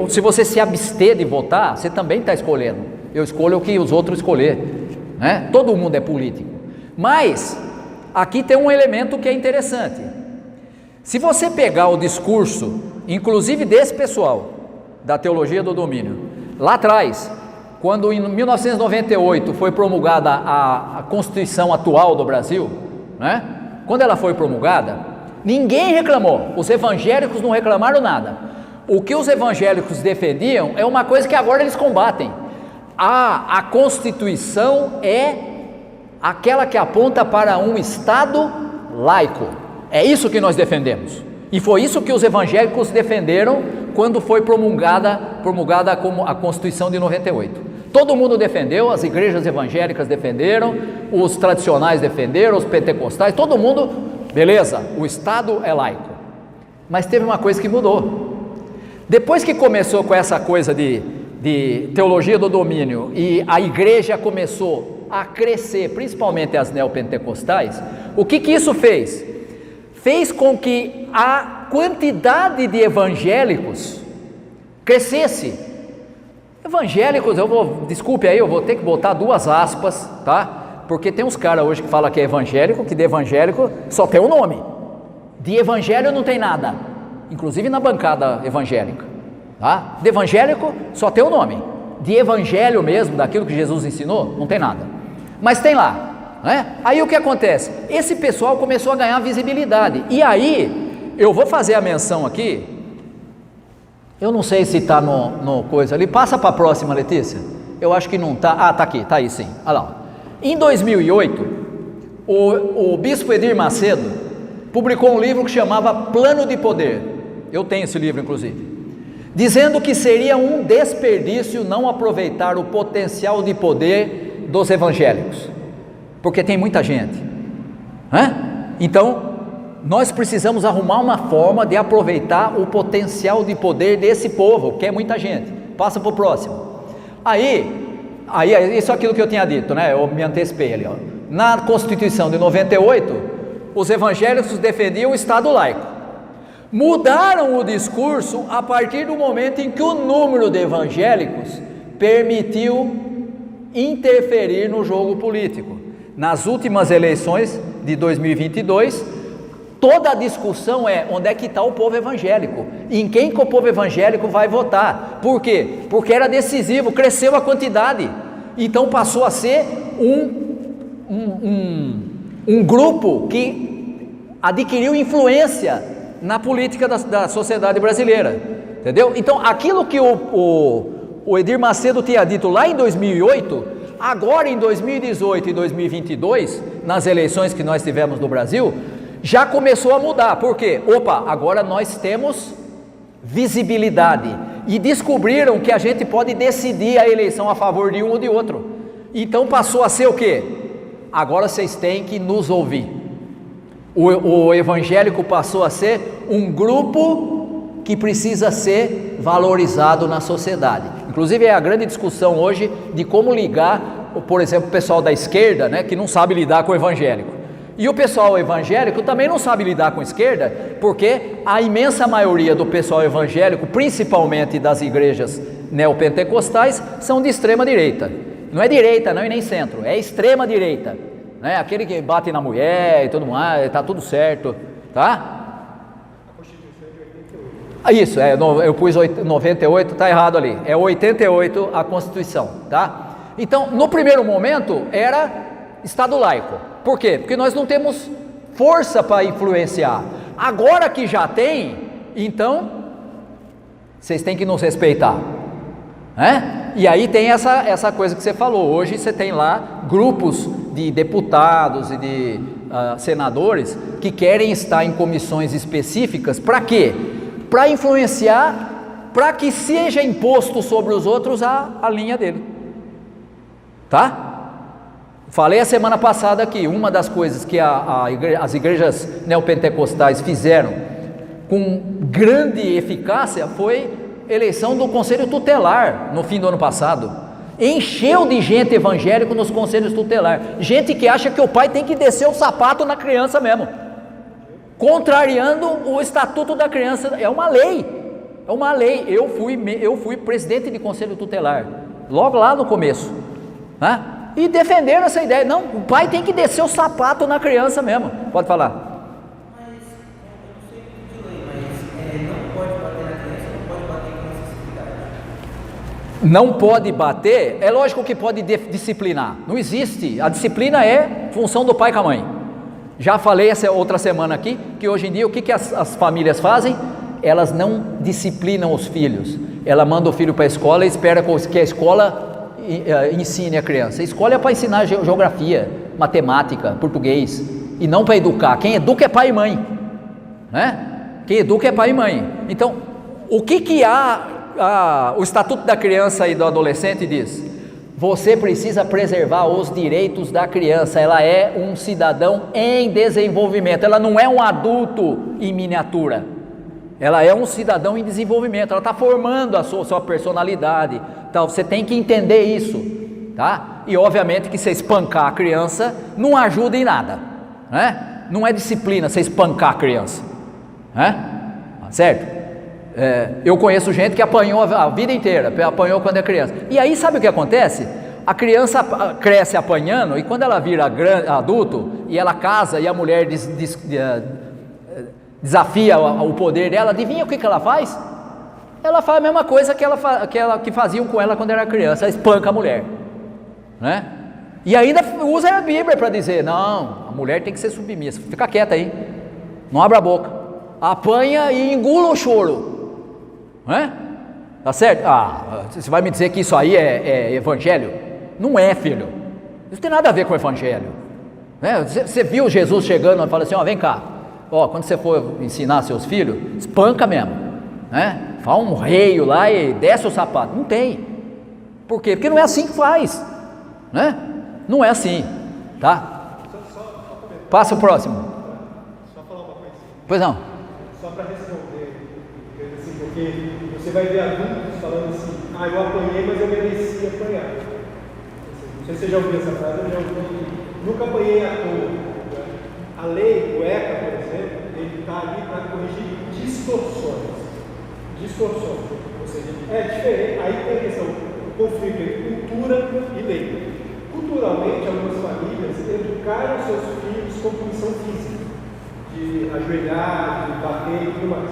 se você se abster de votar, você também está escolhendo, eu escolho o que os outros escolher, né? Todo mundo é político, mas aqui tem um elemento que é interessante. Se você pegar o discurso, inclusive desse pessoal, da teologia do domínio, lá atrás, quando em 1998 foi promulgada a Constituição atual do Brasil, né? Quando ela foi promulgada, ninguém reclamou, os evangélicos não reclamaram nada. O que os evangélicos defendiam é uma coisa que agora eles combatem. A Constituição é aquela que aponta para um Estado laico, é isso que nós defendemos, e foi isso que os evangélicos defenderam quando foi promulgada como a Constituição de 98. Todo mundo defendeu, as igrejas evangélicas defenderam, os tradicionais defenderam, os pentecostais, todo mundo, beleza, o Estado é laico. Mas teve uma coisa que mudou. Depois que começou com essa coisa de teologia do domínio e a igreja começou a crescer, principalmente as neopentecostais, o que isso fez? Fez com que a quantidade de evangélicos crescesse. Evangélicos, desculpe aí, eu vou ter que botar duas aspas, tá? Porque tem uns caras hoje que falam que é evangélico, que de evangélico só tem o nome, de evangelho não tem nada, inclusive na bancada evangélica, tá? De evangélico só tem o nome, de evangelho mesmo, daquilo que Jesus ensinou, não tem nada, mas tem lá, né? Aí o que acontece? Esse pessoal começou a ganhar visibilidade, e aí eu vou fazer a menção aqui. Eu não sei se está no coisa ali, passa para a próxima, Letícia, eu acho que não está, está aqui, está aí sim, olha lá. Em 2008, o bispo Edir Macedo publicou um livro que chamava Plano de Poder, eu tenho esse livro inclusive, dizendo que seria um desperdício não aproveitar o potencial de poder dos evangélicos, porque tem muita gente, né? Então, nós precisamos arrumar uma forma de aproveitar o potencial de poder desse povo, que é muita gente. Passa para o próximo. Aí isso é aquilo que eu tinha dito, né? Eu me antecipei ali, ó. Na Constituição de 98, os evangélicos defendiam o Estado laico. Mudaram o discurso a partir do momento em que o número de evangélicos permitiu interferir no jogo político. Nas últimas eleições de 2022, toda a discussão é onde é que está o povo evangélico, em quem que o povo evangélico vai votar. Por quê? Porque era decisivo, cresceu a quantidade, então passou a ser um grupo que adquiriu influência na política da sociedade brasileira, entendeu? Então aquilo que o Edir Macedo tinha dito lá em 2008, agora em 2018 e 2022, nas eleições que nós tivemos no Brasil, já começou a mudar. Por quê? Agora nós temos visibilidade e descobriram que a gente pode decidir a eleição a favor de um ou de outro. Então passou a ser o quê? Agora vocês têm que nos ouvir. O evangélico passou a ser um grupo que precisa ser valorizado na sociedade. Inclusive é a grande discussão hoje de como ligar, por exemplo, o pessoal da esquerda, né, que não sabe lidar com o evangélico. E o pessoal evangélico também não sabe lidar com a esquerda, porque a imensa maioria do pessoal evangélico, principalmente das igrejas neopentecostais, são de extrema direita. Não é direita não e nem centro, é extrema direita, né? Aquele que bate na mulher e tudo mais, está tudo certo, tá? Isso, eu pus 98, está errado ali, é 88 a Constituição, tá? Então, no primeiro momento, era Estado laico. Por quê? Porque nós não temos força para influenciar. Agora que já tem, então, vocês têm que nos respeitar, né? E aí tem essa coisa que você falou, hoje você tem lá grupos de deputados e de senadores que querem estar em comissões específicas, para quê? Para influenciar, para que seja imposto sobre os outros a linha dele, tá? Falei a semana passada que uma das coisas que as igrejas neopentecostais fizeram com grande eficácia foi eleição do conselho tutelar no fim do ano passado. Encheu de gente evangélico nos conselhos tutelar, gente que acha que o pai tem que descer o sapato na criança mesmo, contrariando o estatuto da criança. É uma lei. Eu fui presidente de conselho tutelar logo lá no começo, né? E defenderam essa ideia. Não, o pai tem que descer o sapato na criança mesmo. Pode falar. Não pode bater, é lógico que pode disciplinar. Não existe, a disciplina é função do pai com a mãe. Já falei essa outra semana aqui, que hoje em dia o que as famílias fazem? Elas não disciplinam os filhos. Ela manda o filho para a escola e espera que a escola ensine a criança. A escola é para ensinar geografia, matemática, português, e não para educar. Quem educa é pai e mãe, né? Quem educa é pai e mãe. Então, o que o Estatuto da Criança e do Adolescente diz? Você precisa preservar os direitos da criança. Ela é um cidadão em desenvolvimento, ela não é um adulto em miniatura, ela é um cidadão em desenvolvimento, ela está formando a sua personalidade. Então você tem que entender isso, tá? E obviamente que você espancar a criança não ajuda em nada, né? Não é disciplina você espancar a criança, né? Certo? Eu conheço gente que apanhou a vida inteira, apanhou quando é criança. E aí sabe o que acontece? A criança cresce apanhando, e quando ela vira adulto, e ela casa, e a mulher desafia o poder dela, adivinha o que ela faz? Ela faz a mesma coisa que faziam com ela quando era criança, ela espanca a mulher, né? E ainda usa a Bíblia para dizer, não, a mulher tem que ser submissa, fica quieta aí, não abra a boca, apanha e engula o choro, né? Tá certo? Você vai me dizer que isso aí é evangelho? Não é, filho, isso tem nada a ver com o evangelho, né? Você viu Jesus chegando e fala assim, vem cá, quando você for ensinar seus filhos, espanca mesmo, né? Fala um reio lá e desce o sapato. Não tem. Por quê? Porque não é assim que faz, né? Não é assim, tá? Passa o próximo. Só falar uma coisa. Pois não. Só para responder, assim, porque você vai ver adultos falando assim, eu apanhei, mas eu mereci apanhar. Não sei se você já ouviu essa frase, eu já ouvi. Nunca apanhei à toa. A lei, o ECA, por exemplo, ele está ali para corrigir distorções. Ou seja, é diferente. Aí tem a questão do conflito entre cultura e lei. Culturalmente, algumas famílias educaram seus filhos com punição física, de ajoelhar, de bater e tudo mais.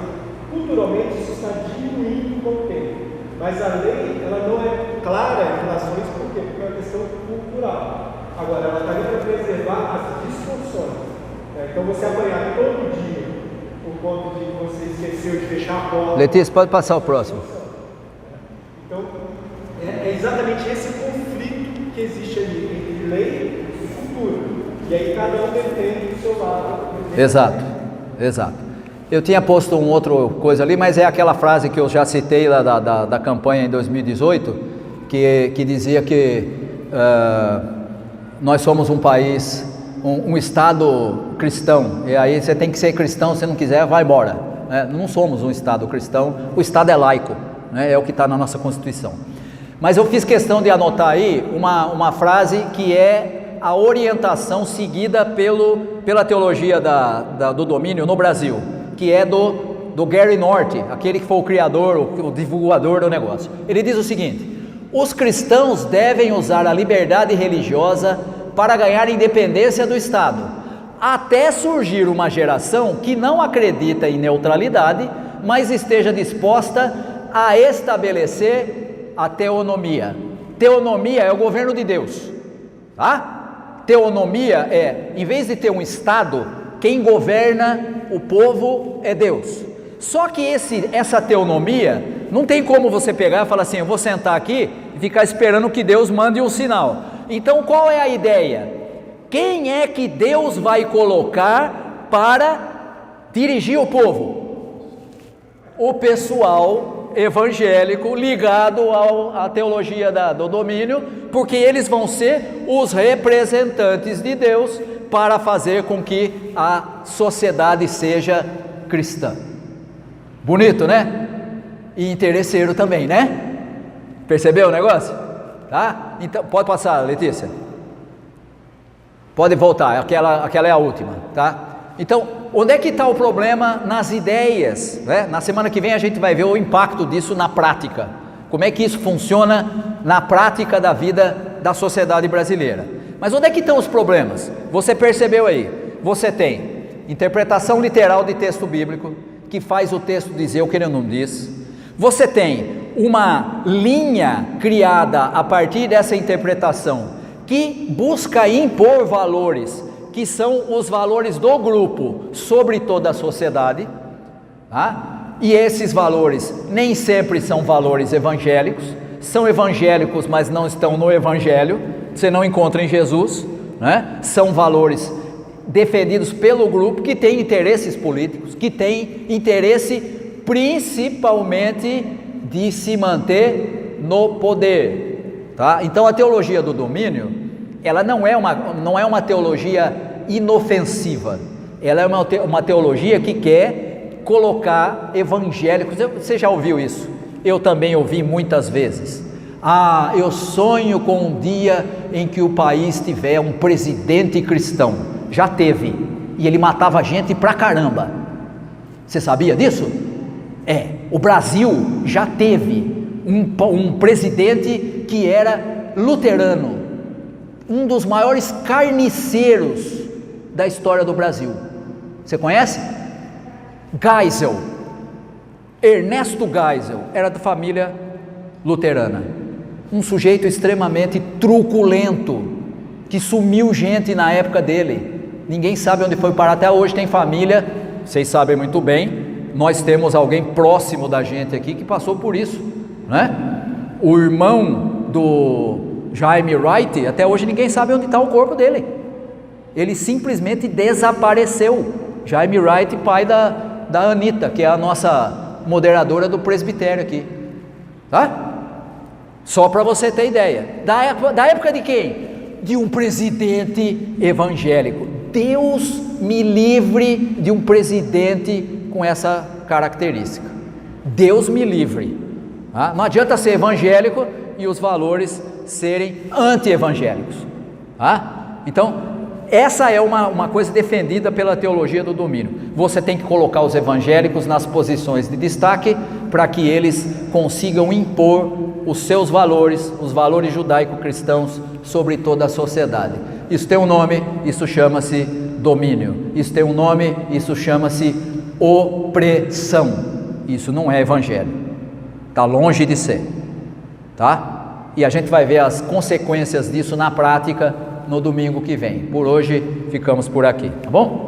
Culturalmente, isso está diminuindo com o tempo. Mas a lei, ela não é clara em relação a isso, por quê? Porque é uma questão cultural. Agora, ela está ali para preservar as distorções. Então, você apanhar todo dia por conta de que você esqueceu de fechar a porta. Letícia, pode passar o próximo. Então, é exatamente esse conflito que existe ali entre lei e cultura. E aí cada um defende o seu lado. Exato. Eu tinha posto um outro coisa ali, mas é aquela frase que eu já citei lá da campanha em 2018, que dizia que nós somos um país, um Estado cristão, e aí você tem que ser cristão, se não quiser, vai embora. Não somos um Estado cristão, o Estado é laico, né? É o que está na nossa Constituição. Mas eu fiz questão de anotar aí uma frase que é a orientação seguida pela teologia do domínio no Brasil, que é do Gary North, aquele que foi o criador, o divulgador do negócio. Ele diz o seguinte: os cristãos devem usar a liberdade religiosa para ganhar independência do Estado, até surgir uma geração que não acredita em neutralidade, mas esteja disposta a estabelecer a teonomia. Teonomia é o governo de Deus, tá? Teonomia é, em vez de ter um Estado, quem governa o povo é Deus. Só que essa teonomia, não tem como você pegar e falar assim, eu vou sentar aqui e ficar esperando que Deus mande um sinal. Então qual é a ideia? Quem é que Deus vai colocar para dirigir o povo? O pessoal evangélico ligado à teologia do domínio, porque eles vão ser os representantes de Deus para fazer com que a sociedade seja cristã. Bonito, né? E interesseiro também, né? Percebeu o negócio? Tá? Então, pode passar, Letícia. Pode voltar, aquela é a última, tá? Então, onde é que está o problema nas ideias, né? Na semana que vem a gente vai ver o impacto disso na prática. Como é que isso funciona na prática da vida da sociedade brasileira. Mas onde é que estão os problemas? Você percebeu aí? Você tem interpretação literal de texto bíblico, que faz o texto dizer o que ele não diz. Você tem uma linha criada a partir dessa interpretação, que busca impor valores, que são os valores do grupo sobre toda a sociedade, tá? E esses valores nem sempre são valores evangélicos, são evangélicos, mas não estão no evangelho, você não encontra em Jesus, né? São valores defendidos pelo grupo que tem interesses políticos, que tem interesse principalmente de se manter no poder, tá? Então a teologia do domínio, ela não é uma teologia inofensiva, ela é uma teologia que quer colocar evangélicos. Você já ouviu isso? Eu também ouvi muitas vezes. Eu sonho com um dia em que o país tiver um presidente cristão. Já teve, e ele matava gente pra caramba. Você sabia disso? O Brasil já teve um presidente que era luterano, um dos maiores carniceiros da história do Brasil. Você conhece? Geisel, Ernesto Geisel, era da família luterana, um sujeito extremamente truculento, que sumiu gente na época dele, ninguém sabe onde foi parar, até hoje tem família, vocês sabem muito bem, nós temos alguém próximo da gente aqui que passou por isso, né? O irmão do Jaime Wright, até hoje ninguém sabe onde está o corpo dele, ele simplesmente desapareceu. Jaime Wright, pai da Anitta, que é a nossa moderadora do presbitério aqui, tá? Só para você ter ideia, da época de quem? De um presidente evangélico. Deus me livre de um presidente com essa característica. Deus me livre. Tá? Não adianta ser evangélico e os valores serem anti-evangélicos. Tá? Então, essa é uma coisa defendida pela teologia do domínio. Você tem que colocar os evangélicos nas posições de destaque para que eles consigam impor os seus valores, os valores judaico-cristãos sobre toda a sociedade. Isso tem um nome, isso chama-se domínio. Isso tem um nome, isso chama-se opressão. Isso não é evangelho. Está longe de ser. Tá? E a gente vai ver as consequências disso na prática no domingo que vem. Por hoje ficamos por aqui, tá bom?